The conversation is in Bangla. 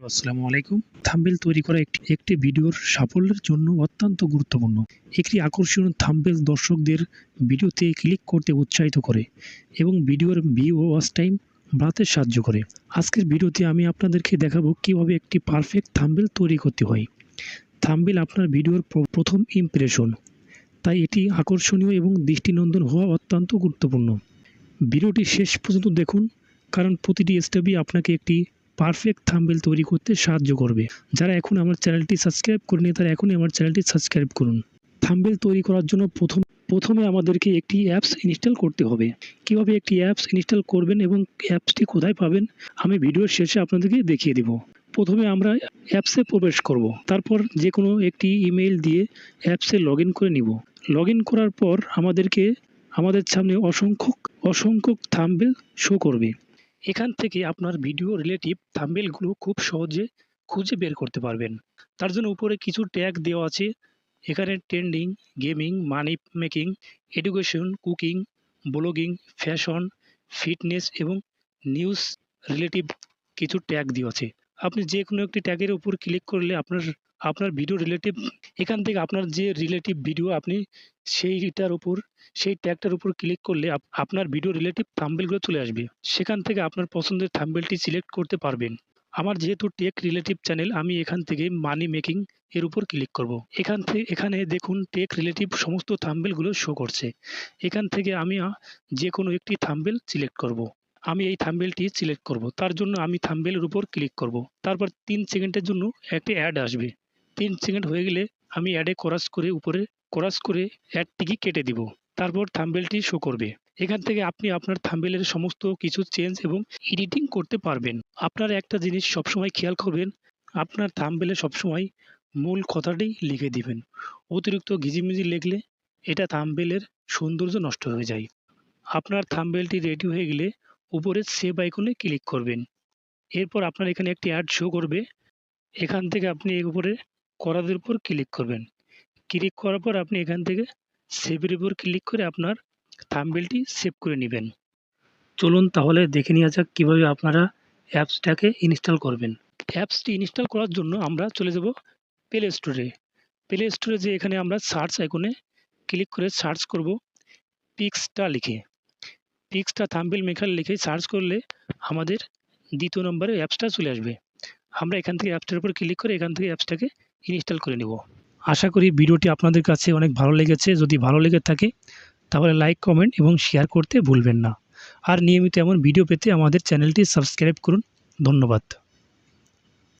আসসালামু আলাইকুম। থাম্বনেল তৈরি করা একটি ভিডিওর সাফল্যের জন্য অত্যন্ত গুরুত্বপূর্ণ। একটি আকর্ষণীয় থাম্বনেল দর্শকদের ভিডিওতে ক্লিক করতে উৎসাহিত করে এবং ভিডিওর ভিউ ও ওয়াচ টাইম বাড়াতে সাহায্য করে। আজকের ভিডিওতে আমি আপনাদেরকে দেখাবো কিভাবে একটি পারফেক্ট থাম্বনেল তৈরি করতে হয়। থাম্বনেল আপনার ভিডিওর প্রথম ইমপ্রেশন, তাই এটি আকর্ষণীয় এবং দৃষ্টিনন্দন হওয়া অত্যন্ত গুরুত্বপূর্ণ। ভিডিওটি শেষ পর্যন্ত দেখুন, কারণ প্রতিটি স্টেপই আপনাকে একটি পারফেক্ট থাম্বনেল তৈরি করতে সাহায্য করবে। যারা এখন আমার চ্যানেলটি সাবস্ক্রাইব করেনি তারা এখনই আমার চ্যানেলটি সাবস্ক্রাইব করুন। থাম্বনেল তৈরি করার জন্য প্রথমে আমাদেরকে একটি অ্যাপস ইনস্টল করতে হবে। কিভাবে একটি অ্যাপস ইনস্টল করবেন এবং অ্যাপসটি কোথায় পাবেন আমি ভিডিওর শেষে আপনাদেরকে দেখিয়ে দেব। প্রথমে আমরা অ্যাপসে প্রবেশ করব, তারপর যে কোনো একটি ইমেইল দিয়ে অ্যাপসে লগ ইন করে নিব। লগ ইন করার পর আমাদের সামনে অসংখ্য থাম্বনেল শো করবে। এখান থেকে আপনার ভিডিও রিলেটিভ থাম্বনেলগুলো খুব সহজে খুঁজে বের করতে পারবেন। তার জন্য উপরে কিছু ট্যাগ দেওয়া আছে। এখানে ট্রেন্ডিং, গেমিং, মানি making, education, cooking, blogging, fashion, fitness এবং নিউজ রিলেটিভ কিছু ট্যাগ দেওয়া আছে। আপনি যে কোনো একটি ট্যাগের উপর ক্লিক করলে আপনার ভিডিও রিলেটিভ, এখান থেকে আপনার যে রিলেটিভ ভিডিও আপনি সেই ট্যাগটার উপর ক্লিক করলে আপনার ভিডিও রিলেটিভ থাম্বনেলগুলো চলে আসবে। সেখান থেকে আপনার পছন্দের থাম্বনেলটি সিলেক্ট করতে পারবেন। আমার যেহেতু টেক রিলেটিভ চ্যানেল, আমি এখান থেকে মানি মেকিং এর উপর ক্লিক করব। এখানে দেখুন টেক রিলেটিভ সমস্ত থাম্বনেলগুলো শো করছে। এখান থেকে আমি যে কোনো একটি থাম্বনেল সিলেক্ট করব। আমি এই থাম্বনেলটি সিলেক্ট করব। তার জন্য আমি থাম্বনেলের উপর ক্লিক করব। তারপর 3 সেকেন্ডের জন্য একটি অ্যাড আসবে। 3 সেকেন্ড হয়ে গেলে আমি অ্যাডে ক্রস করে অ্যাডটিকে কেটে দিব। তারপর থাম্বনেলটি শো করবে। এখান থেকে আপনি আপনার থাম্বনেলের সমস্ত কিছু চেঞ্জ এবং এডিটিং করতে পারবেন। আপনারা একটা জিনিস সবসময় খেয়াল করবেন, আপনার থাম্বনেলে সবসময় মূল কথাটি লিখে দিবেন। অতিরিক্ত ঘিজিমিজি লিখলে এটা থাম্বনেলের সৌন্দর্য নষ্ট হয়ে যায়। আপনার থাম্বনেলটি রেডি হয়ে গেলে উপরে সেভ আইকনে ক্লিক করবেন। এরপর আপনার এখানে একটি অ্যাড শো করবে। এখান থেকে আপনি এর উপরে করাদের উপর ক্লিক করবেন। ক্লিক করার পর আপনি এখান থেকে সেভের উপর ক্লিক করে আপনার থাম্বনেলটি সেভ করে নেবেন। চলুন তাহলে দেখে নেওয়া যাক কীভাবে আপনারা অ্যাপসটাকে ইনস্টল করবেন। অ্যাপসটি ইনস্টল করার জন্য আমরা চলে যাব প্লে স্টোরে। প্লে স্টোরে যে এখানে আমরা সার্চ আইকনে ক্লিক করে সার্চ করব পিক্সটা লিখে। পিক্সটা থাম্বনেল মেকার লিখে সার্চ করলে আমাদের 2 নম্বরে অ্যাপসটা চলে আসবে। আমরা এখান থেকে অ্যাপসটার উপর ক্লিক করে এখান থেকে অ্যাপসটাকে ইনস্টল করে নেব। আশা করি ভিডিওটি আপনাদের কাছে অনেক ভালো লেগেছে। যদি ভালো লেগে থাকে তাহলে লাইক, কমেন্ট এবং শেয়ার করতে ভুলবেন না। আর নিয়মিত এমন ভিডিও পেতে আমাদের চ্যানেলটি সাবস্ক্রাইব করুন। ধন্যবাদ।